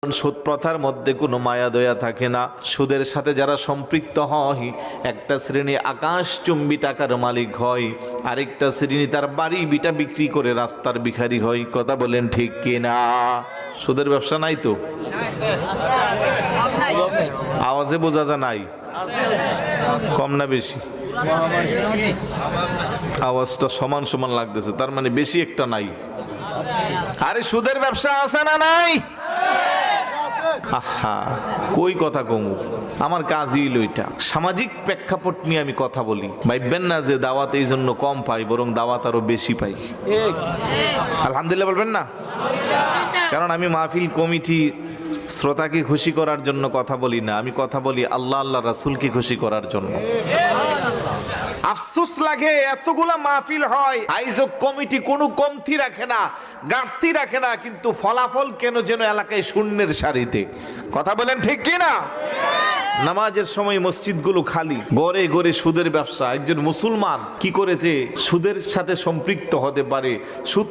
সুদ প্রথার মধ্যে কোনো মায়া দয়া থাকে না। সুদের সাথে যারা সম্পৃক্ত হয়, একটা শ্রেণী আকাশচুম্বী টাকার মালিক হয়, আরেকটা শ্রেণী তার বাড়ি বিটা বিক্রি করে রাস্তার ভিখারি হয়। কথা বলেন ঠিক কিনা? সুদের ব্যবসা নাই তো? আওয়াজে বোঝা যায় নাই? কম না বেশি? আওয়াজটা সমান সমান লাগতেছে, তার মানে বেশি একটা নাই। আরে সুদের ব্যবসা আছে না নাই? আহা, কই কথা কমু, আমার কাজই লইটা। সামাজিক প্রেক্ষাপট নিয়ে আমি কথা বলি। ভাববেন না যে দাওয়াত এই জন্য কম পাই, বরং দাওয়াত আরো বেশি পাই। আলহামদুলিল্লাহ বলবেন না? কারণ আমি মাহফিল কমিটি শ্রোতাকে খুশি করার জন্য কথা বলি না, আমি কথা বলি আল্লাহ আল্লাহ রাসূলকে খুশি করার জন্য। আফসোস লাগে এতগুলা মাহফিল হয়, আয়োজক কমিটি কোনো কমতি রাখে না, ঘাটতি রাখে না, কিন্তু ফলাফল কেন যেন এলাকায় শূন্যের সারিতে। কথা বলেন ঠিক কি না? নামাজের সময় মসজিদগুলো খালি, গড়ে গড়ে সুদের ব্যবসা। একজন মুসলমান কি করেছে সুদের সাথে সম্পৃক্ত হতে পারে? সুদ